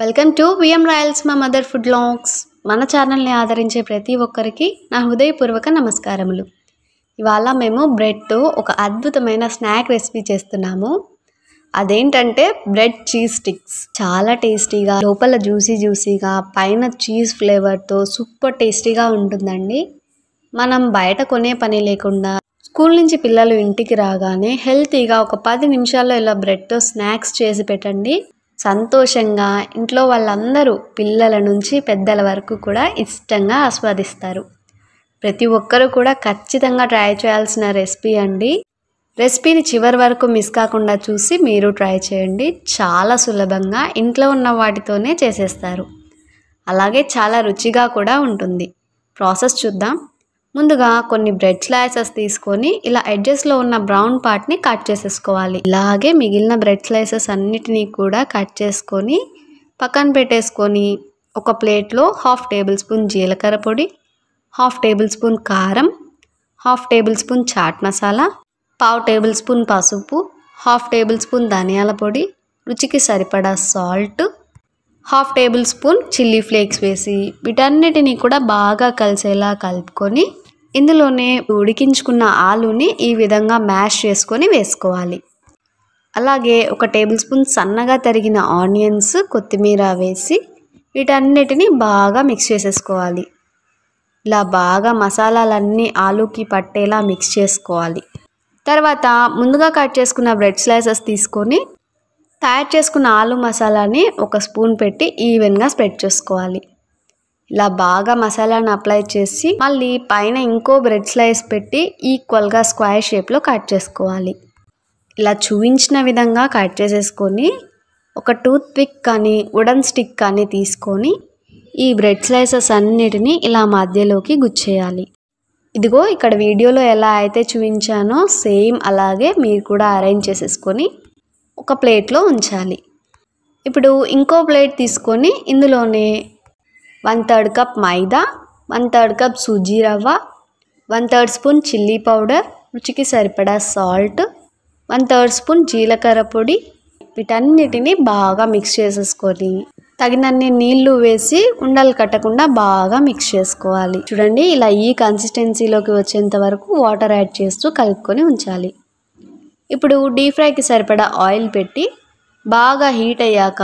Welcome to VM Royals మా mother food vlogs. మన ఛానల్ని ఆదరించే ప్రతి ఒక్కరికి నా హృదయపూర్వక నమస్కారములు. ఇవాళ మేము బ్రెడ్తో ఒక అద్భుతమైన స్నాక్ రెసిపీ చేస్తున్నాము. అదేంటంటే బ్రెడ్ చీజ్ స్టిక్స్. చాలా టేస్టీగా, లోపల జ్యూసీగా, పైన చీజ్ ఫ్లేవర్తో సూపర్ టేస్టీగా ఉంటుందండి. మనం బయట కొనే పని లేకుండా స్కూల్ నుంచి పిల్లలు ఇంటికి రాగానే హెల్తీగా ఒక 10 నిమిషాల్లో ఇలా బ్రెడ్తో స్నాక్స్ చేసి పెట్టండి. సంతోషంగా ఇంట్లో వాళ్ళందరూ పిల్లల నుంచి పెద్దల వరకు కూడా ఇష్టంగా ఆస్వాదిస్తారు. ప్రతి ఒక్కరూ కూడా ఖచ్చితంగా ట్రై చేయాల్సిన రెసిపీ అండి. రెసిపీని చివరి వరకు మిస్ కాకుండా చూసి మీరు ట్రై చేయండి. చాలా సులభంగా ఇంట్లో ఉన్న వాటితోనే చేసేస్తారు. అలాగే చాలా రుచిగా కూడా ఉంటుంది. ప్రాసెస్ చూద్దాం. ముందుగా కొన్ని బ్రెడ్ స్లైసెస్ తీసుకొని ఇలా ఎడ్జెస్లో ఉన్న బ్రౌన్ పార్ట్ని కట్ చేసేసుకోవాలి. ఇలాగే మిగిలిన బ్రెడ్ స్లైసెస్ అన్నిటినీ కూడా కట్ చేసుకొని పక్కన పెట్టేసుకొని ఒక ప్లేట్లో 1/2 టేబుల్ స్పూన్ జీలకర్ర పొడి, 1/2 టేబుల్ స్పూన్ కారం, 1/2 tablespoon chaat masala, 1/2 tablespoon పసుపు, 1/2 టేబుల్ స్పూన్ ధనియాల పొడి, రుచికి సరిపడా salt, 1/2 tablespoon chilli flakes వేసి వీటన్నిటిని కూడా బాగా కలిసేలా కలుపుకొని ఇందులోనే ఉడికించుకున్న ఆలూని ఈ విధంగా మ్యాష్ చేసుకొని వేసుకోవాలి. అలాగే 1 టేబుల్ స్పూన్ సన్నగా తరిగిన ఆనియన్స్, కొత్తిమీర వేసి వీటన్నిటిని బాగా మిక్స్ చేసేసుకోవాలి. ఇలా బాగా మసాలాలన్నీ ఆలూకి పట్టేలా మిక్స్ చేసుకోవాలి. తర్వాత ముందుగా కట్ చేసుకున్న బ్రెడ్ స్లైసెస్ తీసుకొని తయారు చేసుకున్న ఆలు మసాలాని 1 స్పూన్ పెట్టి ఈవెన్గా స్ప్రెడ్ చేసుకోవాలి. ఇలా బాగా మసాలాను అప్లై చేసి మళ్ళీ పైన ఇంకో బ్రెడ్ స్లైస్ పెట్టి ఈక్వల్గా స్క్వేర్ షేప్లో కట్ చేసుకోవాలి. ఇలా చూపించిన విధంగా కట్ చేసేసుకొని ఒక టూత్ పిక్ కానీ వుడెన్ స్టిక్ కానీ తీసుకొని ఈ బ్రెడ్ స్లైసెస్ అన్నిటినీ ఇలా మధ్యలోకి గుచ్చేయాలి. ఇదిగో ఇక్కడ వీడియోలో ఎలా అయితే చూపించానో సేమ్ అలాగే మీరు కూడా అరేంజ్ చేసేసుకొని ఒక ప్లేట్లో ఉంచాలి. ఇప్పుడు ఇంకో ప్లేట్ తీసుకొని ఇందులోనే 1/3 కప్ మైదా, 1/3 కప్ సూజీ రవ్వ, 1/3 స్పూన్ చిల్లీ పౌడర్, రుచికి సరిపడా సాల్ట్, 1/3 స్పూన్ జీలకర్ర పొడి వీటన్నిటిని బాగా మిక్స్ చేసేసుకొని తగినన్ని నీళ్లు వేసి ఉండలు కట్టకుండా బాగా మిక్స్ చేసుకోవాలి. చూడండి, ఇలా ఈ కన్సిస్టెన్సీలోకి వచ్చేంత వరకు వాటర్ యాడ్ చేస్తూ కలుపుకొని ఉంచాలి. ఇప్పుడు డీప్ ఫ్రైకి సరిపడా ఆయిల్ పెట్టి బాగా హీట్ అయ్యాక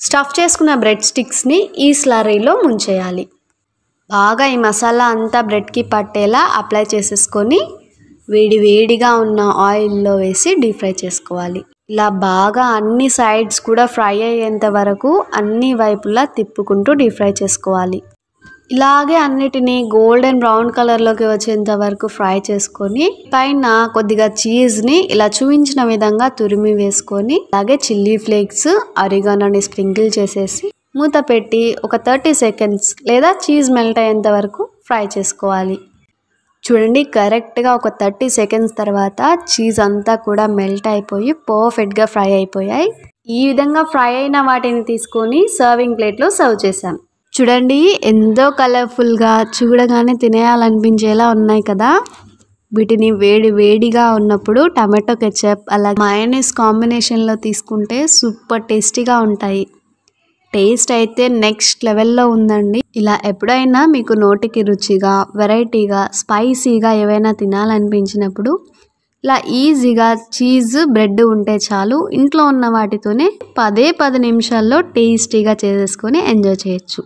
స్టఫ్ చేసుకున్న బ్రెడ్ స్టిక్స్ని ఈ స్లరీలో ముంచేయాలి. బాగా ఈ మసాలా అంతా బ్రెడ్కి పట్టేలా అప్లై చేసేసుకొని వేడిగా ఉన్న ఆయిల్లో వేసి డీప్ ఫ్రై చేసుకోవాలి. ఇలా బాగా అన్ని సైడ్స్ కూడా ఫ్రై అయ్యేంత వరకు అన్ని వైపులా తిప్పుకుంటూ డీప్ ఫ్రై చేసుకోవాలి. ఇలాగే అన్నిటినీ గోల్డెన్ బ్రౌన్ కలర్లోకి వచ్చేంత వరకు ఫ్రై చేసుకొని పైన కొద్దిగా చీజ్ని ఇలా చూపించిన విధంగా తురిమి వేసుకొని అలాగే చిల్లీ ఫ్లేక్స్, ఆరిగానోని స్ప్రింకిల్ చేసేసి మూత పెట్టి ఒక 30 సెకండ్స్ లేదా చీజ్ మెల్ట్ అయ్యేంత వరకు ఫ్రై చేసుకోవాలి. చూడండి, కరెక్ట్గా ఒక 30 సెకండ్స్ తర్వాత చీజ్ అంతా కూడా మెల్ట్ అయిపోయి పర్ఫెక్ట్గా ఫ్రై అయిపోయాయి. ఈ విధంగా ఫ్రై అయిన వాటిని తీసుకొని సర్వింగ్ ప్లేట్లో సర్వ్ చేశాం. చూడండి, ఎంతో కలర్ఫుల్గా చూడగానే తినేయాలనిపించేలా ఉన్నాయి కదా. వీటిని వేడిగా ఉన్నప్పుడు టమాటో కెచప్ అలాగే మయోనీస్ కాంబినేషన్లో తీసుకుంటే సూపర్ టేస్టీగా ఉంటాయి. టేస్ట్ అయితే నెక్స్ట్ లెవెల్లో ఉందండి. ఇలా ఎప్పుడైనా మీకు నోటికి రుచిగా, వెరైటీగా, స్పైసీగా ఏవైనా తినాలనిపించినప్పుడు ఇలా ఈజీగా చీజ్, బ్రెడ్ ఉంటే చాలు. ఇంట్లో ఉన్న వాటితోనే 10 నిమిషాల్లో టేస్టీగా చేసేసుకొని ఎంజాయ్ చేయొచ్చు.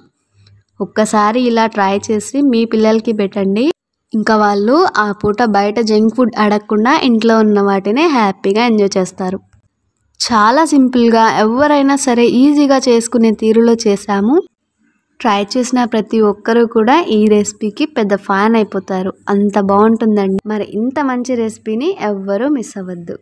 ఒక్కసారి ఇలా ట్రై చేసి మీ పిల్లలకి పెట్టండి. ఇంకా వాళ్ళు ఆ పూట బయట జంక్ ఫుడ్ అడగకుండా ఇంట్లో ఉన్న వాటినే హ్యాపీగా ఎంజాయ్ చేస్తారు. చాలా సింపుల్గా ఎవరైనా సరే ఈజీగా చేసుకునే తీరులో చేశాము. ట్రై చేసిన ప్రతి ఒక్కరూ కూడా ఈ రెసిపీకి పెద్ద ఫ్యాన్ అయిపోతారు. అంత బాగుంటుందండి. మరి ఇంత మంచి రెసిపీని ఎవ్వరూ మిస్ అవ్వద్దు.